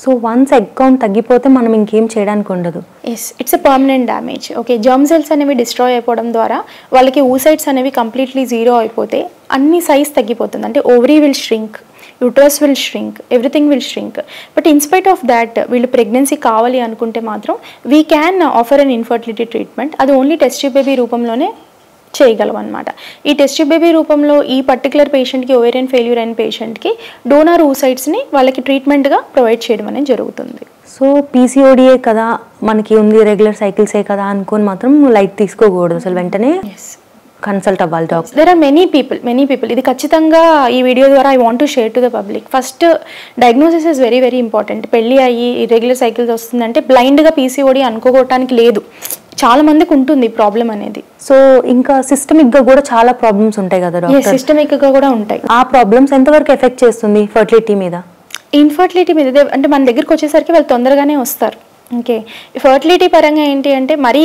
So once egg count తగ్గిపోతే మనం ఇంకేం చేయడానికి ఉండదు. Yes, it's a permanent damage. Okay, germ cells అనేవి డిస్ట్రాయ్ అయిపోవడం ద్వారా వాళ్ళకి oocytes అనేవి కంప్లీట్లీ జీరో అయిపోతే అన్ని సైజ్ తగ్గిపోతుంది. అంటే ovary will shrink, uterus will shrink, everything will shrink. But in spite of that వీళ్ళు ప్రెగ్నెన్సీ కావాలి అనుకుంటే మాత్రం we can offer an infertility treatment. అది ఓన్లీ టెస్ట్ ట్యూబ్ బేబీ రూపంలోనే చేయగలం అనమాట. ఈ టెస్ట్ ట్యూబ్ బేబీ రూపంలో ఈ పర్టికులర్ పేషెంట్కి, ఓవేరియన్ ఫెయిల్యూర్ అయిన పేషెంట్కి డోనార్ oocytesని వాళ్ళకి ట్రీట్మెంట్గా ప్రొవైడ్ చేయడం అనేది జరుగుతుంది. సో పీసీఓడియే కదా మనకి ఉంది, రెగ్యులర్ సైకిల్సే కదా అనుకొని మాత్రం లైట్ తీసుకోకూడదు, అసలు వెంటనే కన్సల్ట్ అవ్వాలి doctor. There are many people ఇది ఖచ్చితంగా ఈ వీడియో ద్వారా I want to share to the public. First diagnosis is very very important. పెళ్ళి అయ్యి ఇర్రెగ్యులర్ సైకిల్స్ వస్తుందంటే బ్లైండ్గా పీసీఓడి అనుకోవటానికి లేదు, చాలా మందికి ఉంటుంది ప్రాబ్లం అనేది. సో ఇంకా సిస్టమిక్గా కూడా చాలా ప్రాబ్లమ్స్ ఉంటాయి కదా డాక్టర్? సిస్టమిక్గా కూడా ఉంటాయి. ఆ ప్రాబ్లమ్స్ ఎంతవరకు ఎఫెక్ట్ చేస్తుంది ఫర్టిలిటీ మీద? ఇన్ఫర్టిలిటీ మీద అంటే మన దగ్గరికి వచ్చేసరికి వాళ్ళు తొందరగానే వస్తారు. ఓకే, ఫర్టిలిటీ పరంగా ఏంటి అంటే మరీ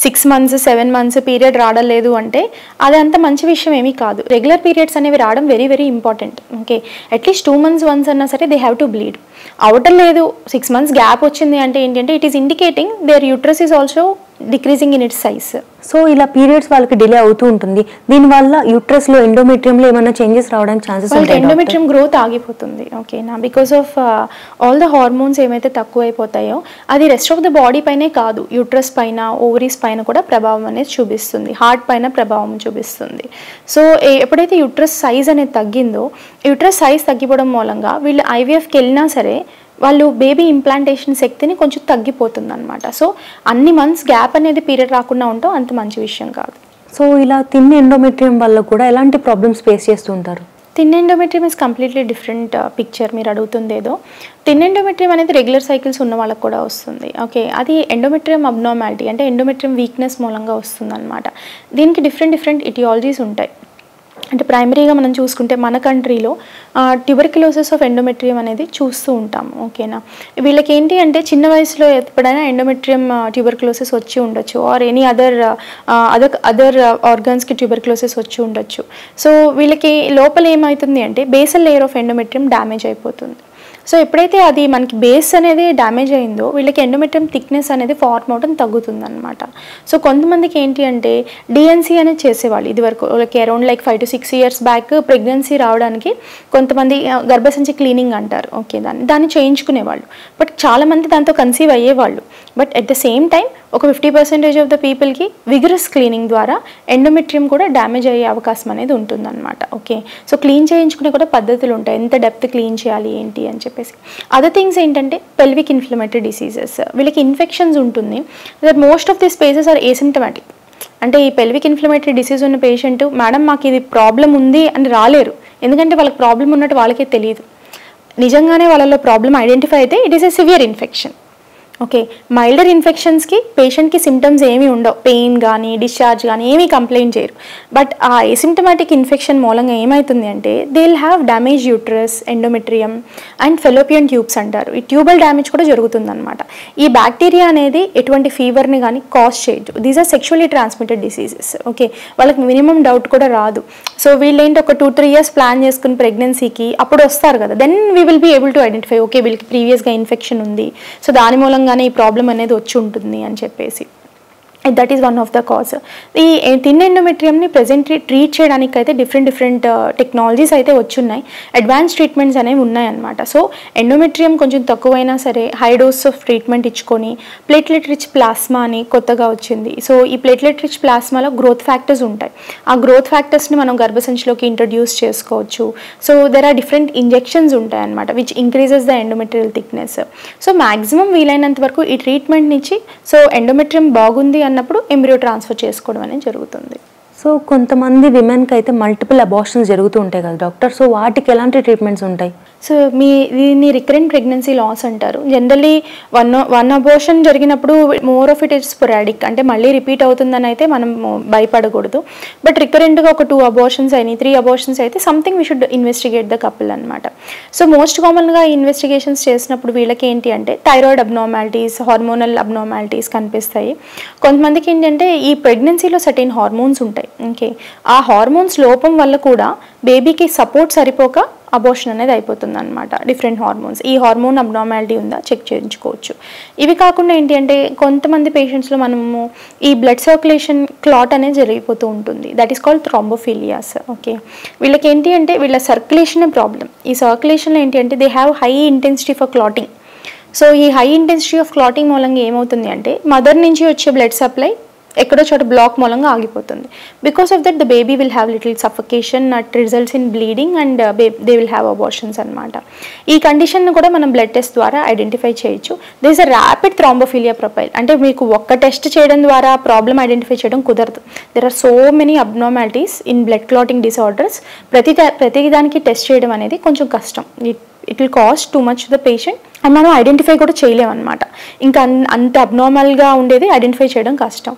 6 months 7 months పీరియడ్ రావడం లేదు అంటే అది అంత మంచి విషయం ఏమీ కాదు. రెగ్యులర్ పీరియడ్స్ అనేవి రావడం very very important. Okay, at least 2 months once అన్నా సరే దే హ్యావ్ టు బ్లీడ్. అవటం లేదు, 6 months గ్యాప్ వచ్చింది అంటే ఏంటంటే it is indicating there uterus is also decreasing in its size. So ఇలా పీరియడ్స్ వాళ్ళకి డిలే అవుతూ ఉంటుంది, దీనివల్ల యూట్రస్లో ఎండోమెట్రియంలో ఏమైనా చేంజెస్ రావడానికి ఛాన్సెస్ ఉంటాయి? ఎండోమెట్రియం గ్రోత్ ఆగిపోతుంది. ఓకేనా, because of all the hormones ఏమైతే తక్కువ అయిపోతాయో అది రెస్ట్ ఆఫ్ ద బాడీ పైనే కాదు, యూట్రస్ పైన, ఓవరీస్ పైన కూడా ప్రభావం అనేది చూపిస్తుంది, హార్ట్ పైన ప్రభావం చూపిస్తుంది. సో ఎప్పుడైతే యూట్రస్ సైజ్ అనేది తగ్గిందో, యూట్రస్ సైజ్ తగ్గిపోవడం మూలంగా వీళ్ళు ఐవీఎఫ్కి వెళ్ళినా సరే వాళ్ళు బేబీ ఇంప్లాంటేషన్ శక్తిని కొంచెం తగ్గిపోతుంది అనమాట. సో అన్ని మంత్స్ గ్యాప్ అనేది పీరియడ్ రాకుండా ఉండటం అంత మంచి విషయం కాదు. సో ఇలా థిన్ ఎండోమెట్రియం వల్ల కూడా ఎలాంటి ప్రాబ్లమ్స్ ఫేస్ చేస్తూ ఉంటారు? Thin endometrium is completely different picture. మీరు అడుగుతుంది ఏదో. థిన్ ఎండోమెట్రియం అనేది రెగ్యులర్ సైకిల్స్ ఉన్న వాళ్ళకి కూడా వస్తుంది. ఓకే, అది ఎండోమెట్రియం అబ్నార్మాలిటీ అంటే ఎండోమెట్రియం వీక్నెస్ మూలంగా వస్తుంది అనమాట. దీనికి డిఫరెంట్ ఇటియాలజీస్ ఉంటాయి. అంటే ప్రైమరీగా మనం చూసుకుంటే మన కంట్రీలో ట్యూబర్క్యులోసిస్ ఆఫ్ ఎండోమెట్రియం అనేది చూస్తూ ఉంటాము. ఓకేనా, వీళ్ళకి ఏంటి అంటే చిన్న వయసులో ఎప్పుడైనా ఎండోమెట్రియం ట్యూబర్క్యులోసిస్ వచ్చి ఉండొచ్చు, ఆర్ ఎనీ అదర్ ఆర్గన్స్కి ట్యూబర్క్యులోసిస్ వచ్చి ఉండొచ్చు. సో వీళ్ళకి లోపల ఏమవుతుంది అంటే basal layer of endometrium damage అయిపోతుంది. సో ఎప్పుడైతే అది మనకి బేస్ అనేది డ్యామేజ్ అయిందో వీళ్ళకి ఎండోమెట్రియం థిక్నెస్ అనేది ఫార్మ్ అవడం తగ్గుతుంది అనమాట. సో కొంతమందికి ఏంటి అంటే డిఎన్సీ అనేది చేసేవాళ్ళు ఇదివరకు, వాళ్ళకి around 5 to 6 years back pregnancy రావడానికి కొంతమంది గర్భసంచి క్లీనింగ్ అంటారు. ఓకే, దాన్ని చేయించుకునేవాళ్ళు. బట్ చాలామంది దాంతో కన్సీవ్ అయ్యేవాళ్ళు. But at the same time ఒక 50% ఆఫ్ ద పీపుల్కి విగరస్ క్లీనింగ్ ద్వారా ఎండోమెట్రియం కూడా డ్యామేజ్ అయ్యే అవకాశం అనేది ఉంటుందన్నమాట. ఓకే, సో క్లీన్ చేయించుకునే కూడా పద్ధతులు ఉంటాయి, ఎంత డెప్త్ క్లీన్ చేయాలి ఏంటి అని చెప్పేసి. అదర్ థింగ్స్ ఏంటంటే పెల్విక్ ఇన్ఫ్లమేటరీ డిసీజెస్, వీళ్ళకి ఇన్ఫెక్షన్స్ ఉంటుంది. That most of the spaces are asymptomatic. అంటే ఈ పెల్విక్ ఇన్ఫ్లమేటరీ డిసీజ్ ఉన్న పేషెంట్ మేడం మాకు ఇది ప్రాబ్లం ఉంది అని రాలేరు, ఎందుకంటే వాళ్ళకి ప్రాబ్లం ఉన్నట్టు వాళ్ళకే తెలియదు. నిజంగానే వాళ్ళలో ప్రాబ్లం ఐడెంటిఫై అయితే it is a severe infection. Okay, milder ఇన్ఫెక్షన్స్కి పేషెంట్కి సిమ్టమ్స్ ఏమీ ఉండవు, పెయిన్ కానీ డిశ్చార్జ్ కానీ ఏమీ కంప్లైంట్ చేయరు. బట్ ఆ ఎసిమ్టమాటిక్ ఇన్ఫెక్షన్ మూలంగా ఏమవుతుంది అంటే they will have damage uterus, endometrium and fallopian tubes అంటారు. ఈ ట్యూబల్ డ్యామేజ్ కూడా జరుగుతుంది అనమాట. ఈ బ్యాక్టీరియా అనేది ఎటువంటి ఫీవర్ని కానీ కాజ్ చేయదు. These are sexually transmitted diseases. Okay, వాళ్ళకి మినిమం డౌట్ కూడా రాదు. సో వీళ్ళేంటి ఒక 2-3 years ప్లాన్ చేసుకుని ప్రెగ్నెన్సీకి అప్పుడు వస్తారు కదా, then we will be able to identify okay వీళ్ళకి ప్రీవియస్గా ఇన్ఫెక్షన్ ఉంది, సో దాని మూలంగా ఈ ప్రాబ్లం అనేది వచ్చి ఉంటుంది అని చెప్పేసి. That is one of the cause. ఈ థిన్ ఎండోమెట్రియంని ప్రెజెంట్లీ ట్రీట్ చేయడానికి అయితే డిఫరెంట్ టెక్నాలజీస్ అయితే వచ్చున్నాయి, అడ్వాన్స్ ట్రీట్మెంట్స్ అనేవి ఉన్నాయన్నమాట. సో ఎండోమెట్రియం కొంచెం తక్కువైనా సరే హై డోస్ ఆఫ్ ట్రీట్మెంట్ ఇచ్చుకొని ప్లేట్లెట్ రిచ్ ప్లాస్మా అని కొత్తగా వచ్చింది. సో ఈ ప్లేట్లెట్ రిచ్ ప్లాస్మాలో గ్రోత్ ఫ్యాక్టర్స్ ఉంటాయి. ఆ గ్రోత్ ఫ్యాక్టర్స్ని మనం గర్భసంచిలోకి ఇంట్రడ్యూస్ చేసుకోవచ్చు. So there are different injections ఉంటాయి అన్నమాట which increases the endometrial thickness. So maximum వీలైనంత వరకు ఈ ట్రీట్మెంట్ నుంచి సో ఎండోమెట్రియం బాగుంది అన్నప్పుడు ఎంబ్రియో ట్రాన్స్ఫర్ చేసుకోవడం అనేది జరుగుతుంది. సో కొంతమంది విమెన్కి అయితే మల్టిపుల్ అబార్షన్స్ జరుగుతూ ఉంటాయి కదా డాక్టర్, సో వాటికి ఎలాంటి ట్రీట్మెంట్స్ ఉంటాయి? సో దీన్ని రికరెంట్ ప్రెగ్నెన్సీ లాస్ అంటారు. జనరల్లీ వన్ అబోర్షన్ జరిగినప్పుడు more of it is sporadic, అంటే మళ్ళీ రిపీట్ అవుతుందని అయితే మనం భయపడకూడదు. బట్ రికరెంట్గా ఒక 2 abortions అయినాయి, 3 abortions అయితే something we should investigate the couple అనమాట. సో మోస్ట్ కామన్గా ఇన్వెస్టిగేషన్స్ చేసినప్పుడు వీళ్ళకి ఏంటి అంటే థైరాయిడ్ అబ్నార్మాలిటీస్, హార్మోనల్ అబ్నార్మాలిటీస్ కనిపిస్తాయి. కొంతమందికి ఏంటంటే ఈ ప్రెగ్నెన్సీలో సర్టెన్ హార్మోన్స్ ఉంటాయి. ఓకే, ఆ హార్మోన్స్ లోపం వల్ల కూడా బేబీకి సపోర్ట్ సరిపోక అబోర్షన్ అనేది అయిపోతుంది అనమాట. డిఫరెంట్ హార్మోన్స్, ఈ హార్మోన్ అబ్నార్మాలిటీ ఉందా చెక్ చేయించుకోవచ్చు. ఇవి కాకుండా ఏంటి అంటే కొంతమంది పేషెంట్స్లో మనము ఈ బ్లడ్ సర్క్యులేషన్ క్లాట్ అనేది జరిగిపోతూ ఉంటుంది. That is called thrombophilias. Okay, వీళ్ళకి ఏంటి అంటే వీళ్ళ సర్క్యులేషనే ప్రాబ్లం. ఈ సర్క్యులేషన్ ఏంటి అంటే they have high intensity for clotting. So ఈ హై ఇంటెన్సిటీ ఆఫ్ క్లాటింగ్ మూలంగా ఏమవుతుంది అంటే మదర్ నుంచి వచ్చే బ్లడ్ సప్లై ఎక్కడో చోట బ్లాక్ మూలంగా ఆగిపోతుంది. Because of that the baby will have little suffocation, at results in bleeding and they will have abortions అనమాట. ఈ కండిషన్ను కూడా మనం బ్లడ్ టెస్ట్ ద్వారా ఐడెంటిఫై చేయొచ్చు. This is a rapid thrombophilia profile. అంటే మీకు ఒక్క టెస్ట్ చేయడం ద్వారా ప్రాబ్లమ్ ఐడెంటిఫై చేయడం కుదరదు. There are so many abnormalities in blood clotting disorders. ప్రతి దానికి టెస్ట్ చేయడం అనేది కొంచెం కష్టం. It will cost too much the patient and మనం ఐడెంటిఫై కూడా చేయలేమన్నమాట. ఇంకా అంత అబ్నార్మల్గా ఉండేది ఐడెంటిఫై చేయడం కష్టం.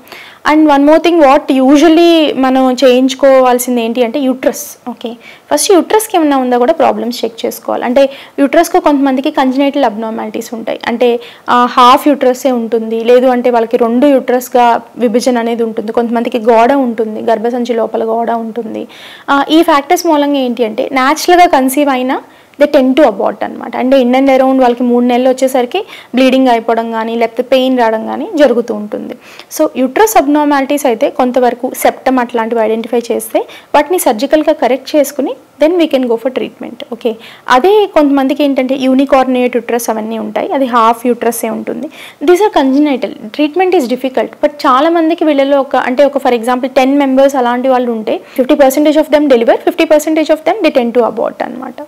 And one more thing what usually మనం చేయించుకోవాల్సింది ఏంటి అంటే యూట్రస్. ఓకే, ఫస్ట్ యూట్రస్కి ఏమైనా ఉందా కూడా ప్రాబ్లమ్స్ చెక్ చేసుకోవాలి. అంటే యూట్రస్కు కొంతమందికి కంజనైటల్ అబ్నార్మాలిటీస్ ఉంటాయి. అంటే హాఫ్ యూట్రస్సే ఉంటుంది, లేదు అంటే వాళ్ళకి 2 యూట్రస్గా విభజన అనేది ఉంటుంది. కొంతమందికి గోడ ఉంటుంది, గర్భసంచి లోపల గోడ ఉంటుంది. ఈ ఫ్యాక్టర్స్ మూలంగా ఏంటి అంటే న్యాచురల్గా కన్సీవ్ అయినా దే టెన్ టు అబార్ట్ అనమాట. అంటే ఇన్ అండ్ అరౌండ్ వాళ్ళకి 3 నెలలు వచ్చేసరికి బ్లీడింగ్ అయిపోవడం కానీ లేకపోతే పెయిన్ రావడం కానీ జరుగుతూ ఉంటుంది. సో యూట్రస్ అబ్నార్మాలిటీస్ అయితే కొంతవరకు సెప్టమ్ అట్లాంటివి ఐడెంటిఫై చేస్తే వాటిని సర్జికల్గా కరెక్ట్ చేసుకుని then we can go for treatment. Okay, అదే కొంతమందికి ఏంటంటే యూనికార్నియేట్ యూట్రస్ అవన్నీ ఉంటాయి, అది హాఫ్ యూట్రస్సే ఉంటుంది. These are congenital. Treatment is difficult. But చాలా మందికి వీళ్ళలో ఒక ఫర్ ఎగ్జాంపుల్ 10 మెంబర్స్ అలాంటి వాళ్ళు ఉంటే 50% of them deliver, 50% of them they ten to abort అనమాట.